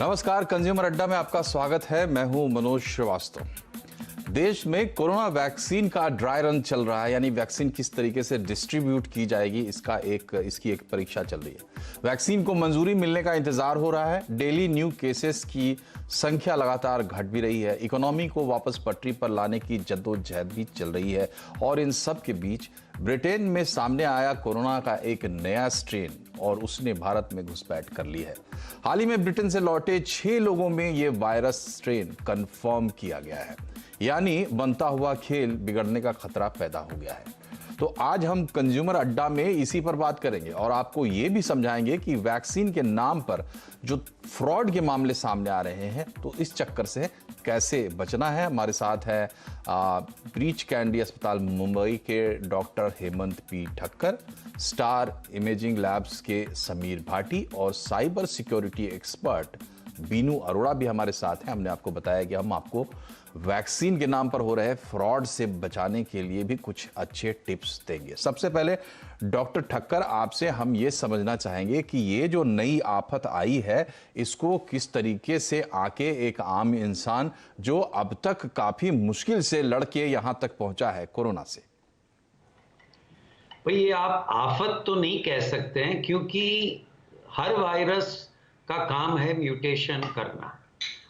नमस्कार, कंज्यूमर अड्डा में आपका स्वागत है। मैं हूं मनोज श्रीवास्तव। देश में कोरोना वैक्सीन का ड्राई रन चल रहा है, यानी वैक्सीन किस तरीके से डिस्ट्रीब्यूट की जाएगी इसकी एक परीक्षा चल रही है। वैक्सीन को मंजूरी मिलने का इंतजार हो रहा है। डेली न्यू केसेस की संख्या लगातार घट भी रही है। इकोनॉमी को वापस पटरी पर लाने की जद्दोजहद भी चल रही है और इन सब के बीच ब्रिटेन में सामने आया कोरोना का एक नया स्ट्रेन और उसने भारत में घुसपैठ कर ली है। हाल ही में ब्रिटेन से लौटे 6 लोगों में यह वायरस स्ट्रेन कंफर्म किया गया है, यानी बनता हुआ खेल बिगड़ने का खतरा पैदा हो गया है। तो आज हम कंज्यूमर अड्डा में इसी पर बात करेंगे और आपको यह भी समझाएंगे कि वैक्सीन के नाम पर जो फ्रॉड के मामले सामने आ रहे हैं, तो इस चक्कर से कैसे बचना है। हमारे साथ है ब्रीच कैंडी अस्पताल मुंबई के doctor Hemant P Thakkar, star imaging labs के समीर भाटी और cyber security expert Binu Arora भी हमारे साथ हैं। हमने आपको बताया कि हम आपको वैक्सीन के नाम पर हो रहे फ्रॉड से बचाने के लिए भी कुछ अच्छे टिप्स देंगे। सबसे पहले डॉक्टर ठक्कर, आपसे हम ये समझना चाहेंगे कि ये जो नई आफत आई है, इसको किस तरीके से आके एक आम इंसान जो अब तक काफी मुश्किल से लड़के यहां तक पहुंचा है कोरोना से। भाई, ये आप आफत तो नहीं कह सकते हैं, क्योंकि हर वायरस का काम है म्यूटेशन करना,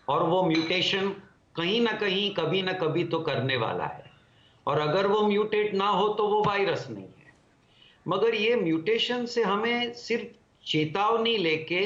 और वो म्यूटेशन कहीं ना कहीं कभी ना कभी तो करने वाला है, और अगर वो म्यूटेट ना हो तो वो वायरस नहीं है। मगर ये म्यूटेशन से हमें सिर्फ चेतावनी लेके,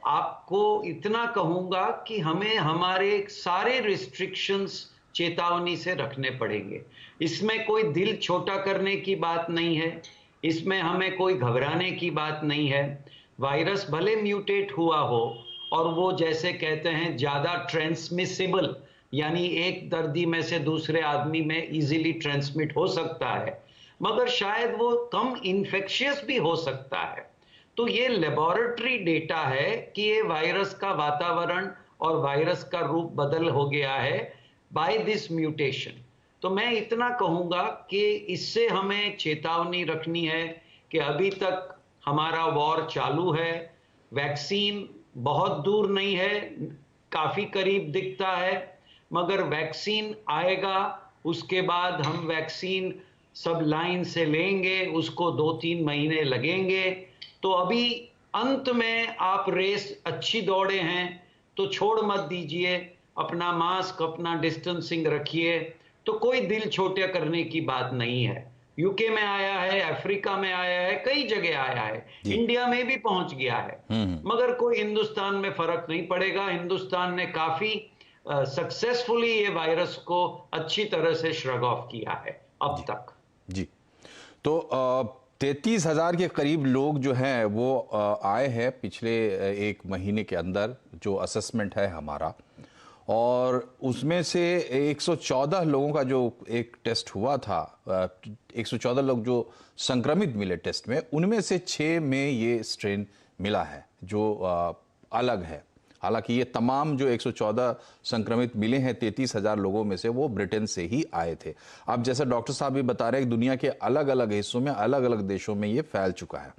आपको इतना कहूंगा कि हमें हमारे सारे रिस्ट्रिक्शंस चेतावनी से रखने पड़ेंगे। इसमें कोई दिल छोटा करने की बात नहीं है, इसमें हमें कोई घबराने की बात नहीं है। वायरस भले म्यूटेट हुआ हो और वो जैसे कहते हैं ज़्यादा ट्रांसमिसिबल, यानी एक दर्दी में से दूसरे आदमी में इजीली ट्रांसमिट हो सकता है, मगर शायद वो कम इन्फेक्शियस भी हो सकता है। तो ये लेबोरेटरी डेटा है कि ये वायरस का वातावरण और वायरस का रूप बदल हो गया है बाय दिस म्यूटेशन। तो मैं इतना कहूँगा कि इससे हमें चेतावनी रखनी है कि अभी तक हमारा वॉर चालू है। वैक्सीन बहुत दूर नहीं है, काफ़ी करीब दिखता है, मगर वैक्सीन आएगा, उसके बाद हम वैक्सीन सब लाइन से लेंगे, उसको 2-3 महीने लगेंगे। तो अभी अंत में आप रेस अच्छी दौड़े हैं तो छोड़ मत दीजिए, अपना मास्क, अपना डिस्टेंसिंग रखिए। तो कोई दिल छोटे करने की बात नहीं है। यूके में आया है, अफ्रीका में आया है, कई जगह आया है, इंडिया में भी पहुंच गया है, मगर कोई हिंदुस्तान में फर्क नहीं पड़ेगा। हिंदुस्तान ने काफी सक्सेसफुली ये वायरस को अच्छी तरह से श्रग ऑफ किया है अब तक। जी, तो 33,000 के करीब लोग जो हैं वो आए हैं पिछले 1 महीने के अंदर, जो असेसमेंट है हमारा, और उसमें से 114 लोगों का जो एक टेस्ट हुआ था, 114 लोग जो संक्रमित मिले टेस्ट में, उनमें से 6 में ये स्ट्रेन मिला है जो अलग है। हालांकि ये तमाम जो 114 संक्रमित मिले हैं 33,000 लोगों में से, वो ब्रिटेन से ही आए थे। अब जैसा डॉक्टर साहब भी बता रहे हैं, दुनिया के अलग अलग हिस्सों में, अलग अलग देशों में ये फैल चुका है।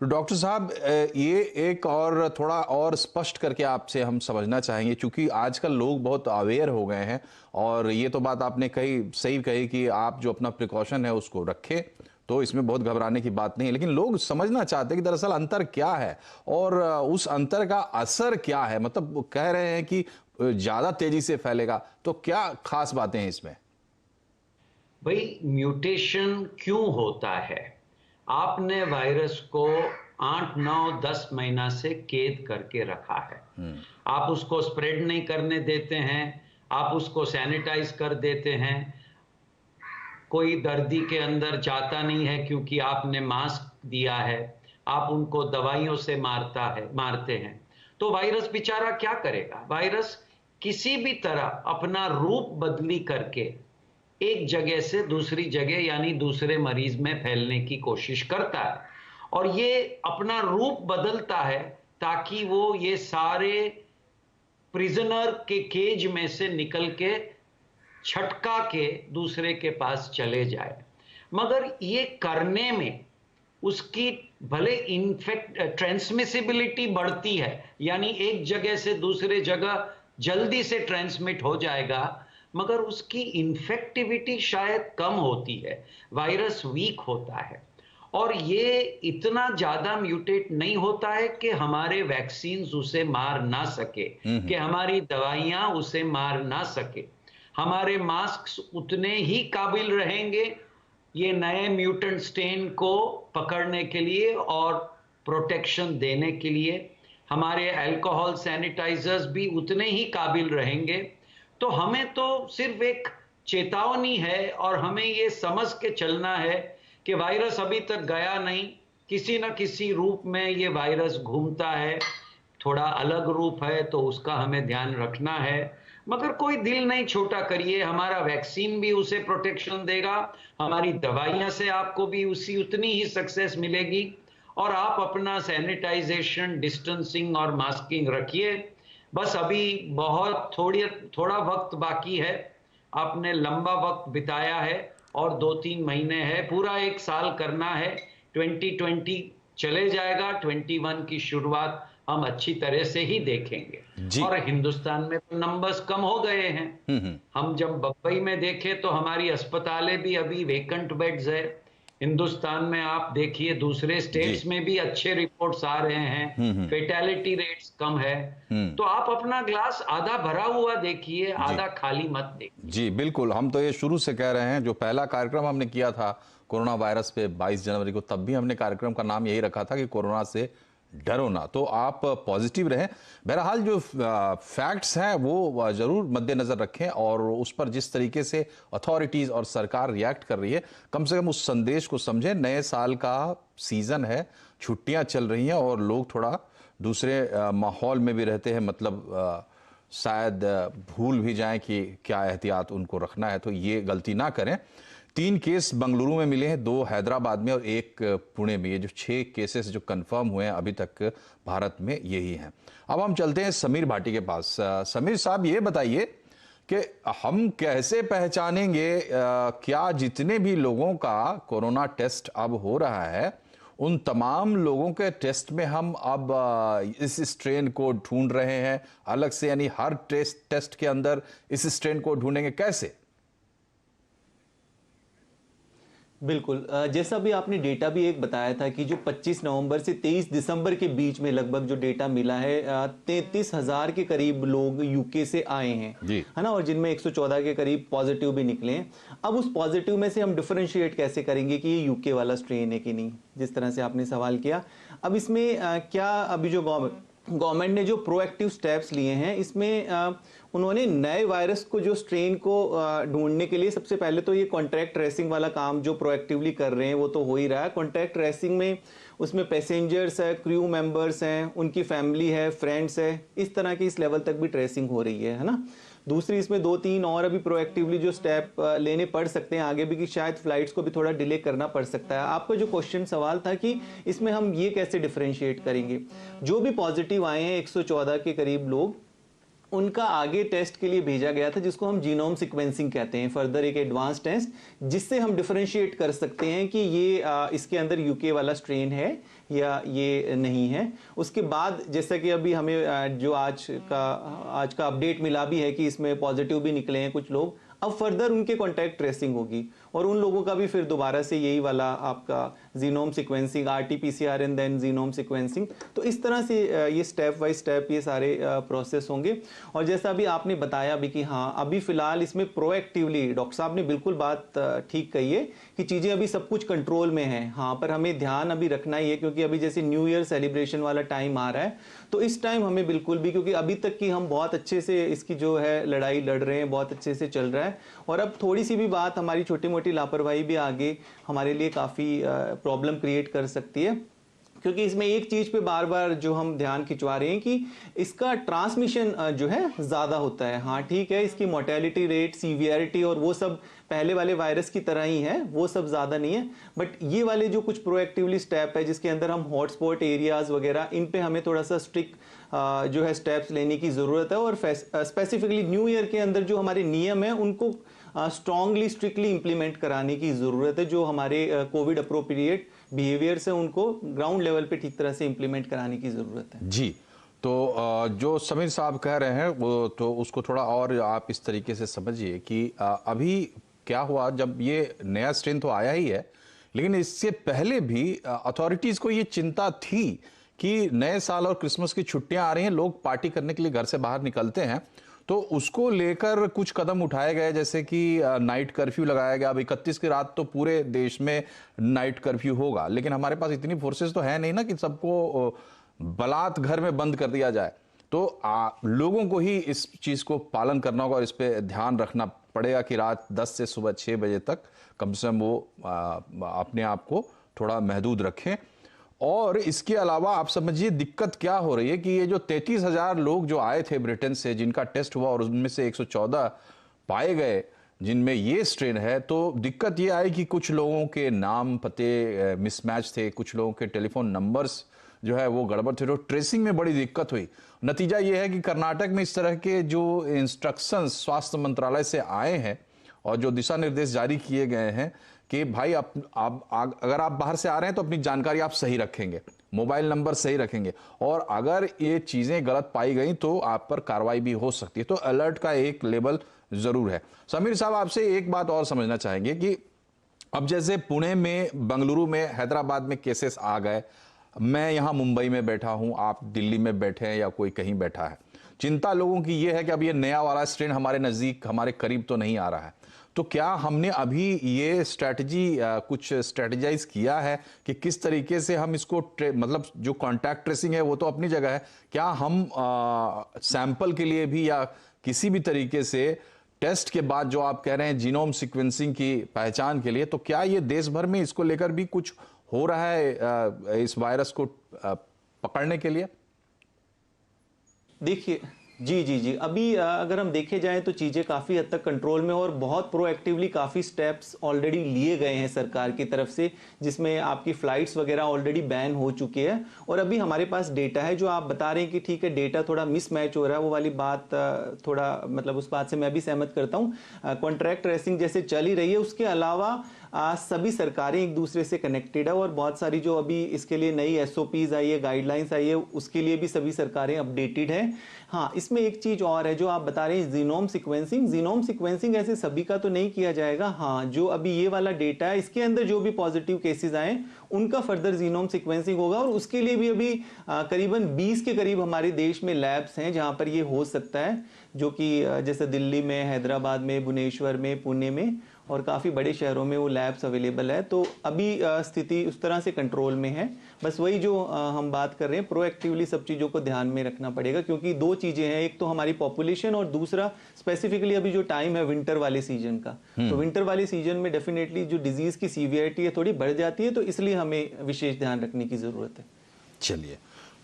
तो डॉक्टर साहब, ये एक और थोड़ा और स्पष्ट करके आपसे हम समझना चाहेंगे, क्योंकि आजकल लोग बहुत अवेयर हो गए हैं, और ये तो बात आपने सही कही कि आप जो अपना प्रिकॉशन है उसको रखें, तो इसमें बहुत घबराने की बात नहीं है। लेकिन लोग समझना चाहते हैं कि दरअसल अंतर क्या है और उस अंतर का असर क्या है। मतलब वो कह रहे हैं कि ज्यादा तेजी से फैलेगा, तो क्या खास बातें हैं इसमें? भाई, म्यूटेशन क्यों होता है? आपने वायरस को 8, 9, 10 महीना से कैद करके रखा है। आप उसको स्प्रेड नहीं करने देते हैं, आप उसको सैनिटाइज कर देते हैं, कोई दर्दी के अंदर जाता नहीं है क्योंकि आपने मास्क दिया है, आप उनको दवाइयों से मारते हैं। तो वायरस बेचारा क्या करेगा? वायरस किसी भी तरह अपना रूप बदली करके एक जगह से दूसरी जगह, यानी दूसरे मरीज में फैलने की कोशिश करता है, और ये अपना रूप बदलता है ताकि वो ये सारे प्रिजनर के केज में से निकल के छटका के दूसरे के पास चले जाए। मगर ये करने में उसकी भले इन्फेक्ट ट्रांसमिसिबिलिटी बढ़ती है, यानी एक जगह से दूसरे जगह जल्दी से ट्रांसमिट हो जाएगा, मगर उसकी इन्फेक्टिविटी शायद कम होती है, वायरस वीक होता है और ये इतना ज्यादा म्यूटेट नहीं होता है कि हमारे वैक्सीन्स उसे मार ना सके, कि हमारी दवाइयां उसे मार ना सके। हमारे मास्क उतने ही काबिल रहेंगे ये नए म्यूटेंट स्ट्रेन को पकड़ने के लिए और प्रोटेक्शन देने के लिए। हमारे अल्कोहल सैनिटाइजर्स भी उतने ही काबिल रहेंगे। तो हमें तो सिर्फ एक चेतावनी है और हमें ये समझ के चलना है कि वायरस अभी तक गया नहीं, किसी न किसी रूप में ये वायरस घूमता है, थोड़ा अलग रूप है तो उसका हमें ध्यान रखना है, मगर कोई दिल नहीं छोटा करिए। हमारा वैक्सीन भी उसे प्रोटेक्शन देगा, हमारी दवाइयां से आपको भी उतनी ही सक्सेस मिलेगी और आप अपना सैनिटाइजेशन, डिस्टेंसिंग और मास्किंग रखिए। बस अभी बहुत थोड़ा वक्त बाकी है, आपने लंबा वक्त बिताया है और 2-3 महीने है, पूरा 1 साल करना है। 2020 चले जाएगा, 21 की शुरुआत हम अच्छी तरह से ही देखेंगे। और हिंदुस्तान में तो नंबर्स कम हो गए हैं। हम जब बम्बई में देखे तो हमारी अस्पतालें भी अभी वेकेंट बेड्स है। हिंदुस्तान में आप देखिए दूसरे स्टेट्स में भी अच्छे रिपोर्ट्स आ रहे हैं, फेटेलिटी रेट्स कम है। तो आप अपना ग्लास आधा भरा हुआ देखिए, आधा खाली मत देखिए। जी बिल्कुल, हम तो ये शुरू से कह रहे हैं, जो पहला कार्यक्रम हमने किया था कोरोना वायरस पे 22 जनवरी को, तब भी हमने कार्यक्रम का नाम यही रखा था कि कोरोना से डरो ना। तो आप पॉजिटिव रहें। बहरहाल जो फैक्ट्स हैं वो जरूर मद्देनजर रखें और उस पर जिस तरीके से अथॉरिटीज और सरकार रिएक्ट कर रही है, कम से कम उस संदेश को समझें। नए साल का सीजन है, छुट्टियां चल रही हैं और लोग थोड़ा दूसरे माहौल में भी रहते हैं, मतलब शायद भूल भी जाएं कि क्या एहतियात उनको रखना है, तो ये गलती ना करें। 3 केस बंगलुरु में मिले हैं, 2 हैदराबाद में और 1 पुणे में। ये जो 6 केसेस जो कंफर्म हुए हैं अभी तक भारत में, यही हैं। अब हम चलते हैं समीर भाटी के पास। समीर साहब, ये बताइए कि हम कैसे पहचानेंगे क्या जितने भी लोगों का कोरोना टेस्ट अब हो रहा है, उन तमाम लोगों के टेस्ट में हम अब इस स्ट्रेन को ढूंढ रहे हैं अलग से, यानी हर टेस्ट के अंदर इस स्ट्रेन को ढूंढेंगे कैसे? बिल्कुल, जैसा भी आपने डेटा भी एक बताया था कि जो 25 नवंबर से 23 दिसंबर के बीच में लगभग जो डेटा मिला है, 33,000 के करीब लोग यूके से आए हैं, है ना, और जिनमें 114 के करीब पॉजिटिव भी निकले हैं। अब उस पॉजिटिव में से हम डिफरेंशिएट कैसे करेंगे कि ये यूके वाला स्ट्रेन है कि नहीं, जिस तरह से आपने सवाल किया। अब इसमें क्या अभी जो गवर्नमेंट ने जो प्रोएक्टिव स्टेप्स लिए हैं, इसमें उन्होंने नए वायरस को, जो स्ट्रेन को ढूंढने के लिए सबसे पहले तो ये कॉन्टैक्ट ट्रेसिंग वाला काम जो प्रोएक्टिवली कर रहे हैं वो तो हो ही रहा है। कॉन्टैक्ट ट्रेसिंग में उसमें पैसेंजर्स है, क्रू मेंबर्स हैं, उनकी फैमिली है, फ्रेंड्स है, इस तरह की इस लेवल तक भी ट्रेसिंग हो रही है ना। दूसरी इसमें 2-3 और अभी प्रोएक्टिवली जो स्टेप लेने पड़ सकते हैं आगे भी, कि शायद फ्लाइट्स को भी थोड़ा डिले करना पड़ सकता है। आपका जो क्वेश्चन सवाल था कि इसमें हम ये कैसे डिफरेंशिएट करेंगे, जो भी पॉजिटिव आए हैं 114 के करीब लोग, उनका आगे टेस्ट के लिए भेजा गया था जिसको हम जीनोम सीक्वेंसिंग कहते हैं, फर्दर एक एडवांस टेस्ट, जिससे हम डिफरेंशिएट कर सकते हैं कि ये इसके अंदर यूके वाला स्ट्रेन है या ये नहीं है। उसके बाद जैसा कि अभी हमें जो आज का अपडेट मिला भी है कि इसमें पॉजिटिव भी निकले हैं कुछ लोग, अब फर्दर उनके कॉन्टैक्ट ट्रेसिंग होगी और उन लोगों का भी फिर दोबारा से यही वाला आपका genome sequencing, RT-PCR and then genome sequencing. तो इस तरह से ये स्टेप बाय स्टेप ये सारे प्रोसेस होंगे। और जैसा अभी आपने बताया भी कि हाँ, अभी फिलहाल इसमें प्रोएक्टिवली डॉक्टर साहब ने बिल्कुल बात ठीक कही है कि चीज़ें अभी सब कुछ कंट्रोल में है। हाँ, पर हमें ध्यान अभी रखना ही है क्योंकि अभी जैसे न्यू ईयर सेलिब्रेशन वाला टाइम आ रहा है, तो इस टाइम हमें बिल्कुल भी, क्योंकि अभी तक की हम बहुत अच्छे से इसकी जो है लड़ाई लड़ रहे हैं, बहुत अच्छे से चल रहा है, और अब थोड़ी सी भी बात हमारी छोटी मोटी लापरवाही भी आगे हमारे लिए काफ़ी प्रॉब्लम क्रिएट कर सकती है। क्योंकि इसमें एक चीज पे बार बार जो हम ध्यान खिंचवा रहे हैं कि इसका ट्रांसमिशन जो है ज्यादा होता है। हाँ ठीक है, इसकी मोर्टेलिटी रेट, सीवियरिटी और वो सब पहले वाले वायरस की तरह ही है, वो सब ज्यादा नहीं है, बट ये वाले जो कुछ प्रोएक्टिवली स्टेप है जिसके अंदर हम हॉटस्पॉट एरियाज वगैरह, इन पे हमें थोड़ा सा स्ट्रिक्ट जो है स्टेप्स लेने की जरूरत है। और स्पेसिफिकली न्यू ईयर के अंदर जो हमारे नियम है उनको स्ट्रांगली स्ट्रिक्टली इंप्लीमेंट कराने की ज़रूरत है। जो हमारे कोविड अप्रोप्रिएट बिहेवियर्स है उनको ग्राउंड लेवल पे ठीक तरह से इंप्लीमेंट कराने की ज़रूरत है। जी। तो जो समीर साहब कह रहे हैं वो तो उसको थोड़ा और आप इस तरीके से समझिए कि अभी क्या हुआ, जब ये नया स्ट्रेन तो आया ही है, लेकिन इससे पहले भी अथॉरिटीज को ये चिंता थी कि नए साल और क्रिसमस की छुट्टियां आ रही हैं, लोग पार्टी करने के लिए घर से बाहर निकलते हैं, तो उसको लेकर कुछ कदम उठाए गए, जैसे कि नाइट कर्फ्यू लगाया गया। अब 31 की रात तो पूरे देश में नाइट कर्फ्यू होगा, लेकिन हमारे पास इतनी फोर्सेस तो है नहीं ना कि सबको बलात् घर में बंद कर दिया जाए। तो लोगों को ही इस चीज को पालन करना होगा और इस पे ध्यान रखना पड़ेगा कि रात 10 से सुबह 6 बजे तक कम से कम वो अपने आप को थोड़ा महदूद रखें। और इसके अलावा आप समझिए दिक्कत क्या हो रही है कि ये जो 33,000 लोग जो आए थे ब्रिटेन से, जिनका टेस्ट हुआ और उनमें से 114 पाए गए जिनमें ये स्ट्रेन है, तो दिक्कत ये आई कि कुछ लोगों के नाम पते मिसमैच थे, कुछ लोगों के टेलीफोन नंबर्स जो है वो गड़बड़ थे, तो ट्रेसिंग में बड़ी दिक्कत हुई। नतीजा ये है कि कर्नाटक में इस तरह के जो इंस्ट्रक्शंस स्वास्थ्य मंत्रालय से आए हैं और जो दिशा निर्देश जारी किए गए हैं कि भाई अगर आप बाहर से आ रहे हैं तो अपनी जानकारी आप सही रखेंगे, मोबाइल नंबर सही रखेंगे, और अगर ये चीजें गलत पाई गई तो आप पर कार्रवाई भी हो सकती है। तो अलर्ट का एक लेवल जरूर है। समीर साहब, आपसे एक बात और समझना चाहेंगे कि अब जैसे पुणे में, बेंगलुरु में, हैदराबाद में केसेस आ गए, मैं यहां मुंबई में बैठा हूं, आप दिल्ली में बैठे हैं या कोई कहीं बैठा है, चिंता लोगों की यह है कि अब ये नया वाला स्ट्रेन हमारे नजदीक, हमारे करीब तो नहीं आ रहा है। तो क्या हमने अभी ये कुछ स्ट्रेटेजाइज किया है कि किस तरीके से हम इसको मतलब जो कॉन्टैक्ट ट्रेसिंग है वो तो अपनी जगह है, क्या हम सैंपल के लिए भी या किसी भी तरीके से टेस्ट के बाद जो आप कह रहे हैं जीनोम सीक्वेंसिंग की पहचान के लिए, तो क्या ये देश भर में इसको लेकर भी कुछ हो रहा है इस वायरस को पकड़ने के लिए? देखिए, जी अभी अगर हम देखे जाएं तो चीज़ें काफ़ी हद तक कंट्रोल में और बहुत प्रोएक्टिवली काफ़ी स्टेप्स ऑलरेडी लिए गए हैं सरकार की तरफ से, जिसमें आपकी फ़्लाइट्स वगैरह ऑलरेडी बैन हो चुके हैं। और अभी हमारे पास डेटा है, जो आप बता रहे हैं कि ठीक है डेटा थोड़ा मिसमैच हो रहा है, वो वाली बात थोड़ा मतलब उस बात से मैं भी सहमत करता हूँ। कॉन्ट्रैक्ट ट्रेसिंग जैसे चल ही रही है, उसके अलावा सभी सरकारें एक दूसरे से कनेक्टेड है और बहुत सारी जो अभी इसके लिए नई SOPs आई है, गाइडलाइंस आई है, उसके लिए भी सभी सरकारें अपडेटेड हैं। हाँ, इसमें एक चीज़ और है जो आप बता रहे हैं, जीनोम सीक्वेंसिंग ऐसे सभी का तो नहीं किया जाएगा। हाँ, जो अभी ये वाला डेटा है, इसके अंदर जो भी पॉजिटिव केसेस आए उनका फर्दर जीनोम सीक्वेंसिंग होगा और उसके लिए भी अभी करीबन 20 के करीब हमारे देश में लैब्स हैं जहां पर ये हो सकता है, जो कि जैसे दिल्ली में, हैदराबाद में, भुवनेश्वर में, पुणे में और काफ़ी बड़े शहरों में वो लैब्स अवेलेबल है। तो अभी स्थिति उस तरह से कंट्रोल में है। बस वही जो हम बात कर रहे हैं, प्रोएक्टिवली सब चीज़ों को ध्यान में रखना पड़ेगा, क्योंकि दो चीज़ें हैं, एक तो हमारी पॉपुलेशन और दूसरा स्पेसिफिकली अभी जो टाइम है विंटर वाले सीजन का। तो विंटर वाले सीजन में डेफिनेटली जो डिजीज़ की सीवियरिटी है थोड़ी बढ़ जाती है, तो इसलिए हमें विशेष ध्यान रखने की ज़रूरत है। चलिए,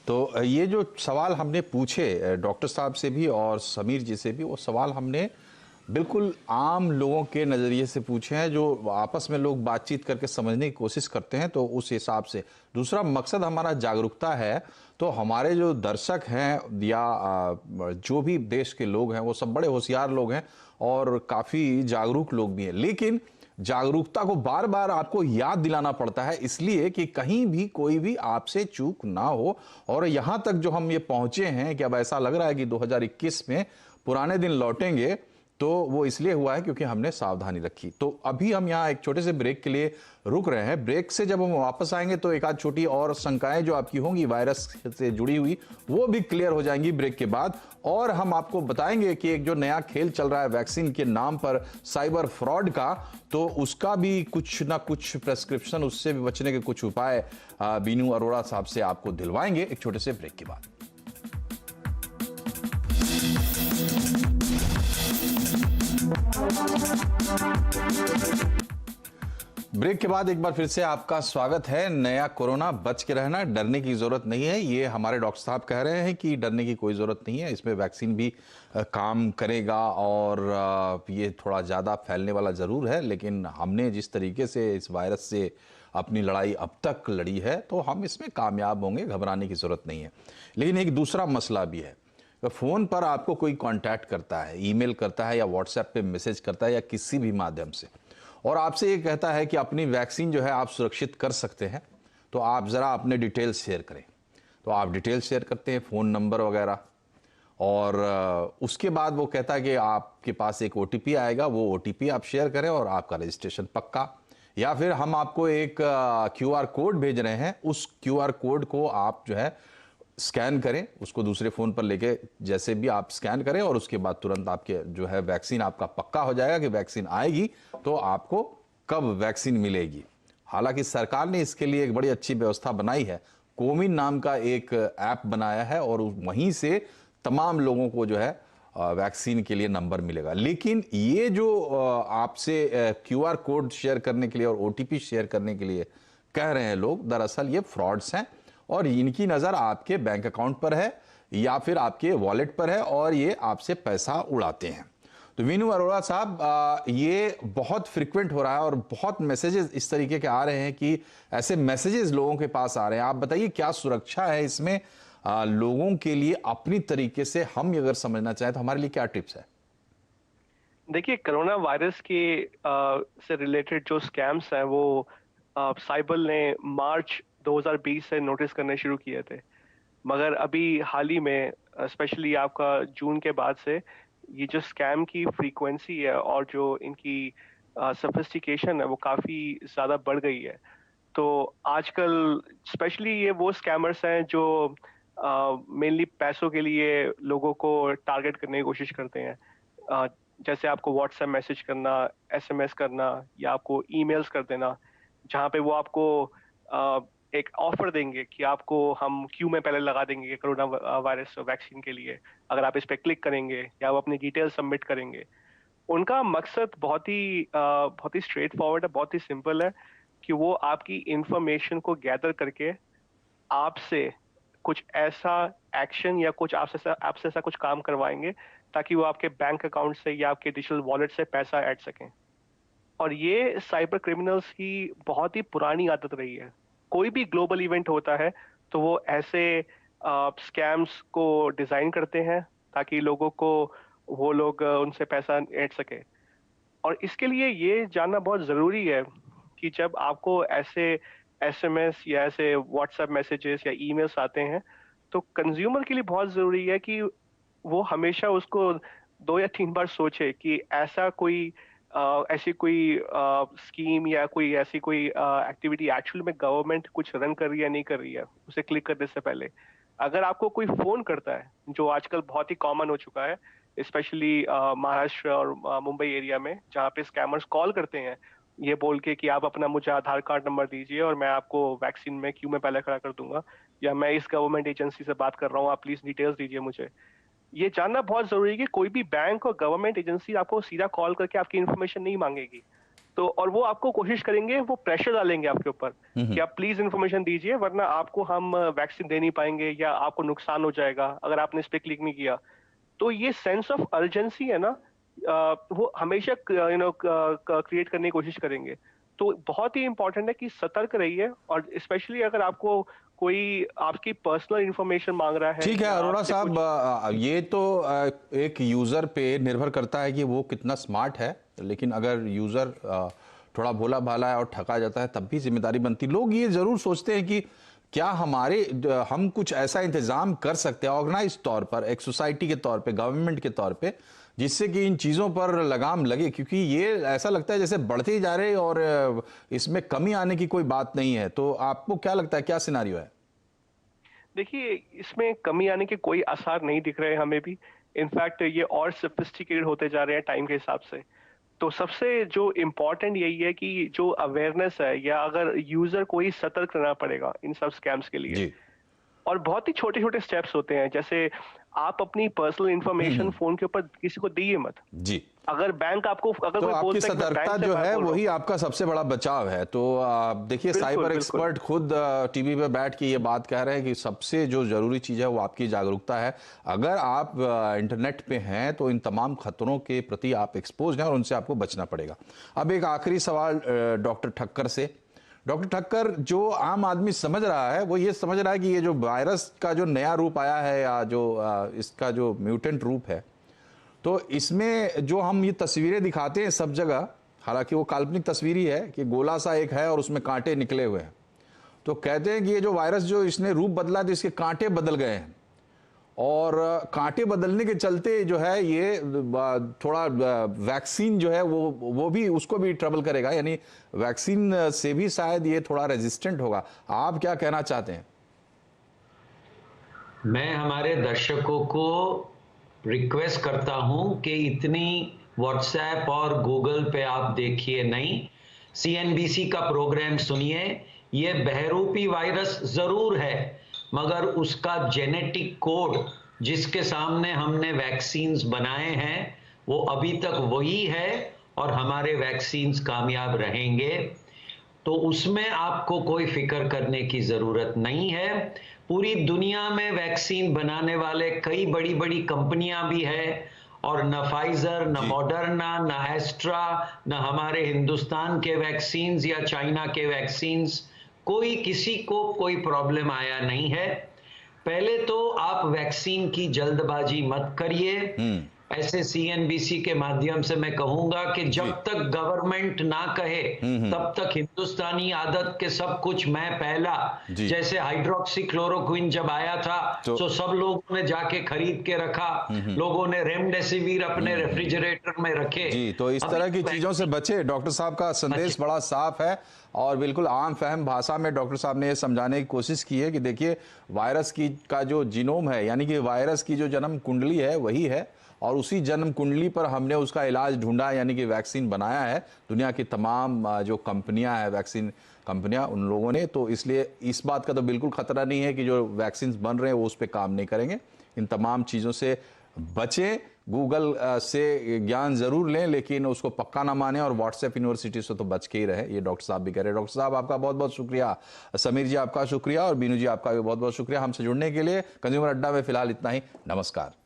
तो ये जो सवाल हमने पूछे डॉक्टर साहब से भी और समीर जी से भी, वो सवाल हमने बिल्कुल आम लोगों के नज़रिए से पूछे हैं, जो आपस में लोग बातचीत करके समझने की कोशिश करते हैं, तो उस हिसाब से। दूसरा मकसद हमारा जागरूकता है, तो हमारे जो दर्शक हैं या जो भी देश के लोग हैं वो सब बड़े होशियार लोग हैं और काफ़ी जागरूक लोग भी हैं, लेकिन जागरूकता को बार बार आपको याद दिलाना पड़ता है, इसलिए कि कहीं भी कोई भी आपसे चूक ना हो। और यहाँ तक जो हम ये पहुँचे हैं कि अब ऐसा लग रहा है कि 2021 में पुराने दिन लौटेंगे, तो वो इसलिए हुआ है क्योंकि हमने सावधानी रखी। तो अभी हम यहाँ एक छोटे से ब्रेक के लिए रुक रहे हैं। ब्रेक से जब हम वापस आएंगे तो एक आध छोटी और शंकाएं जो आपकी होंगी वायरस से जुड़ी हुई, वो भी क्लियर हो जाएंगी ब्रेक के बाद। और हम आपको बताएंगे कि एक जो नया खेल चल रहा है वैक्सीन के नाम पर, साइबर फ्रॉड का, तो उसका भी कुछ ना कुछ प्रेस्क्रिप्शन, उससे भी बचने के कुछ उपाय बीनू अरोड़ा साहब से आपको दिलवाएंगे एक छोटे से ब्रेक के बाद। ब्रेक के बाद एक बार फिर से आपका स्वागत है। नया कोरोना, बच के रहना, डरने की जरूरत नहीं है। ये हमारे डॉक्टर साहब कह रहे हैं कि डरने की कोई जरूरत नहीं है, इसमें वैक्सीन भी काम करेगा और ये थोड़ा ज़्यादा फैलने वाला ज़रूर है, लेकिन हमने जिस तरीके से इस वायरस से अपनी लड़ाई अब तक लड़ी है तो हम इसमें कामयाब होंगे, घबराने की ज़रूरत नहीं है। लेकिन एक दूसरा मसला भी है तो फ़ोन पर आपको कोई कांटेक्ट करता है, ईमेल करता है या व्हाट्सएप पे मैसेज करता है या किसी भी माध्यम से, और आपसे ये कहता है कि अपनी वैक्सीन जो है आप सुरक्षित कर सकते हैं, तो आप ज़रा अपने डिटेल्स शेयर करें। तो आप डिटेल्स शेयर करते हैं, फ़ोन नंबर वगैरह, और उसके बाद वो कहता है कि आपके पास एक ओटीपी आएगा, वो ओटीपी आप शेयर करें और आपका रजिस्ट्रेशन पक्का। या फिर हम आपको एक क्यूआर कोड भेज रहे हैं, उस क्यूआर कोड को आप जो है स्कैन करें, उसको दूसरे फ़ोन पर लेके जैसे भी आप स्कैन करें, और उसके बाद तुरंत आपके जो है वैक्सीन आपका पक्का हो जाएगा कि वैक्सीन आएगी तो आपको कब वैक्सीन मिलेगी। हालांकि सरकार ने इसके लिए एक बड़ी अच्छी व्यवस्था बनाई है, कोविन नाम का एक ऐप बनाया है, और वहीं से तमाम लोगों को जो है वैक्सीन के लिए नंबर मिलेगा। लेकिन ये जो आपसे क्यूआर कोड शेयर करने के लिए और ओटीपी शेयर करने के लिए कह रहे हैं लोग, दरअसल ये फ्रॉड्स हैं, और इनकी नज़र आपके बैंक अकाउंट पर है या फिर आपके वॉलेट पर है, और ये आपसे पैसा उड़ाते हैं। तो वीनू अरोड़ा साहब, ये बहुत फ्रिक्वेंट हो रहा है और बहुत मैसेजेस इस तरीके के आ रहे हैं कि ऐसे मैसेजेस लोगों के पास आ रहे हैं। आप बताइए क्या सुरक्षा है इसमें लोगों के लिए? अपनी तरीके से हम अगर समझना चाहें तो हमारे लिए क्या टिप्स है? देखिए, कोरोना वायरस के से रिलेटेड जो स्कैम्स हैं वो साइबर ने मार्च 2020 से नोटिस करने शुरू किए थे, मगर अभी हाल ही में स्पेशली आपका जून के बाद से ये जो स्कैम की फ्रीक्वेंसी है और जो इनकी सोफिस्टिकेशन है वो काफ़ी ज़्यादा बढ़ गई है। तो आजकल स्पेशली ये वो स्कैमर्स हैं जो मेनली पैसों के लिए लोगों को टारगेट करने की कोशिश करते हैं। जैसे आपको व्हाट्सएप मैसेज करना, एसएमएस करना या आपको ईमेल्स कर देना, जहाँ पे वो आपको एक ऑफर देंगे कि आपको हम क्यू में पहले लगा देंगे कोरोना वायरस वैक्सीन के लिए, अगर आप इस पर क्लिक करेंगे या वो अपनी डिटेल सबमिट करेंगे। उनका मकसद बहुत ही स्ट्रेट फॉरवर्ड है, बहुत ही सिंपल है कि वो आपकी इंफॉर्मेशन को गैदर करके आपसे कुछ ऐसा एक्शन या कुछ आपसे ऐसा कुछ काम करवाएंगे ताकि वो आपके बैंक अकाउंट से या आपके डिजिटल वॉलेट से पैसा ऐड सकें। और ये साइबर क्रिमिनल्स की बहुत ही पुरानी आदत रही है। कोई भी ग्लोबल इवेंट होता है तो वो ऐसे स्कैम्स को डिजाइन करते हैं ताकि लोगों को वो लोग उनसे पैसा ऐड सके। और इसके लिए ये जानना बहुत ज़रूरी है कि जब आपको ऐसे एसएमएस या ऐसे व्हाट्सएप मैसेजेस या ईमेल्स आते हैं तो कंज्यूमर के लिए बहुत ज़रूरी है कि वो हमेशा उसको 2 या 3 बार सोचे कि ऐसी कोई स्कीम या कोई ऐसी कोई एक्टिविटी एक्चुअली में गवर्नमेंट कुछ रन कर रही है या नहीं कर रही है, उसे क्लिक करने से पहले। अगर आपको कोई फ़ोन करता है, जो आजकल बहुत ही कॉमन हो चुका है, स्पेशली महाराष्ट्र और मुंबई एरिया में, जहाँ पे स्कैमर्स कॉल करते हैं ये बोल के कि आप अपना मुझे आधार कार्ड नंबर दीजिए और मैं आपको वैक्सीन में क्यू में पहले खड़ा कर दूंगा, या मैं इस गवर्नमेंट एजेंसी से बात कर रहा हूँ, आप प्लीज डिटेल्स दीजिए मुझे। ये जानना बहुत जरूरी है कि कोई भी बैंक और गवर्नमेंट एजेंसी आपको सीधा कॉल करके आपकी इन्फॉर्मेशन नहीं मांगेगी। तो और वो आपको कोशिश करेंगे, वो प्रेशर डालेंगे आपके ऊपर कि आप प्लीज इन्फॉर्मेशन दीजिए वरना आपको हम वैक्सीन दे नहीं पाएंगे या आपको नुकसान हो जाएगा अगर आपने इस पे क्लिक नहीं किया। तो ये सेंस ऑफ अर्जेंसी है ना, वो हमेशा क्रिएट करने की कोशिश करेंगे। तो बहुत ही इंपॉर्टेंट है कि सतर्क रहिए, और स्पेशली अगर आपको कोई आपकी पर्सनल इंफॉर्मेशन मांग रहा है। ठीक है अरोड़ा साहब, ये तो एक यूजर पे निर्भर करता है कि वो कितना स्मार्ट है, लेकिन अगर यूजर थोड़ा भोला भाला है और ठगा जाता है तब भी जिम्मेदारी बनती। लोग ये जरूर सोचते हैं कि क्या हम कुछ ऐसा इंतजाम कर सकते हैं ऑर्गेनाइज तौर पर, एक सोसाइटी के तौर पे, गवर्नमेंट के तौर पे, जिससे कि इन चीज़ों पर लगाम लगे, क्योंकि ये ऐसा लगता है जैसे बढ़ते ही जा रहे और इसमें कमी आने की कोई बात नहीं है। तो आपको क्या लगता है, क्या सिनारियो है? देखिए, इसमें कमी आने के कोई आसार नहीं दिख रहे हमें भी। इनफैक्ट ये और सोफिस्टिकेटेड होते जा रहे हैं टाइम के हिसाब से। तो सबसे जो इम्पोर्टेंट यही है कि जो अवेयरनेस है, या अगर यूजर को ही सतर्क रहना पड़ेगा इन सब स्कैम्स के लिए जी। और बहुत ही छोटे छोटे स्टेप्स होते हैं, जैसे आप अपनी पर्सनल इंफॉर्मेशन फोन के ऊपर किसी को दीजिए मत। जी। अगर बैंक आपको तो आपकी सतर्कता जो है वही आपका सबसे बड़ा बचाव है। तो देखिए, साइबर एक्सपर्ट खुद टीवी पे बैठ के ये बात कह रहे हैं कि सबसे जो जरूरी चीज है वो आपकी जागरूकता है। अगर आप इंटरनेट पे हैं तो इन तमाम खतरों के प्रति आप एक्सपोज हैं और उनसे आपको बचना पड़ेगा। अब एक आखिरी सवाल डॉक्टर ठक्कर से। डॉक्टर ठक्कर, जो आम आदमी समझ रहा है वो ये समझ रहा है कि ये जो वायरस का जो नया रूप आया है या जो इसका जो म्यूटेंट रूप है, तो इसमें जो हम ये तस्वीरें दिखाते हैं सब जगह, हालांकि वो काल्पनिक तस्वीर ही है कि गोला सा एक है और उसमें कांटे निकले हुए हैं, तो कहते हैं कि ये जो वायरस जो इसने रूप बदला तो इसके कांटे बदल गए हैं और कांटे बदलने के चलते जो है ये थोड़ा वैक्सीन जो है वो भी उसको भी ट्रबल करेगा, यानी वैक्सीन से भी शायद ये थोड़ा रेजिस्टेंट होगा। आप क्या कहना चाहते हैं? मैं हमारे दर्शकों को रिक्वेस्ट करता हूं कि इतनी व्हाट्सएप और गूगल पे आप देखिए नहीं, सीएनबीसी का प्रोग्राम सुनिए। ये बहरूपी वायरस जरूर है, मगर उसका जेनेटिक कोड जिसके सामने हमने वैक्सीन्स बनाए हैं वो अभी तक वही है और हमारे वैक्सीन्स कामयाब रहेंगे। तो उसमें आपको कोई फिक्र करने की जरूरत नहीं है। पूरी दुनिया में वैक्सीन बनाने वाले कई बड़ी बड़ी कंपनियां भी है और न फाइजर, न मॉडर्ना, न एस्ट्रा, न हमारे हिंदुस्तान के वैक्सीन्स या चाइना के वैक्सीन्स, कोई किसी को कोई प्रॉब्लम आया नहीं है। पहले तो आप वैक्सीन की जल्दबाजी मत करिए। ऐसे सीएनबीसी के माध्यम से मैं कहूंगा कि जब तक गवर्नमेंट ना कहे तब तक हिंदुस्तानी आदत के सब कुछ मैं पहला, जैसे हाइड्रोक्सी क्लोरोक्विन जब आया था तो सब लोगों ने जाके खरीद के रखा, लोगों ने रेमडेसिविर अपने रेफ्रिजरेटर में रखे। जी, तो इस तरह की चीजों से बचे। डॉक्टर साहब का संदेश बड़ा साफ है और बिल्कुल आम फहम भाषा में डॉक्टर साहब ने ये समझाने की कोशिश की है कि देखिए वायरस की का जो जीनोम है, यानी कि वायरस की जो जन्म कुंडली है वही है और उसी जन्म कुंडली पर हमने उसका इलाज ढूंढा, यानी कि वैक्सीन बनाया है। दुनिया की तमाम जो कंपनियां हैं, वैक्सीन कंपनियां, उन लोगों ने, तो इसलिए इस बात का तो बिल्कुल खतरा नहीं है कि जो वैक्सीन बन रहे हैं वो उस पर काम नहीं करेंगे। इन तमाम चीज़ों से बचें। गूगल से ज्ञान जरूर लें लेकिन उसको पक्का ना माने और व्हाट्सएप यूनिवर्सिटी से तो बच के ही रहे, ये डॉक्टर साहब भी कह रहे हैं। डॉक्टर साहब आपका बहुत बहुत शुक्रिया, समीर जी आपका शुक्रिया और बीनू जी आपका भी बहुत बहुत शुक्रिया हमसे जुड़ने के लिए। कंज्यूमर अड्डा में फिलहाल इतना ही। नमस्कार।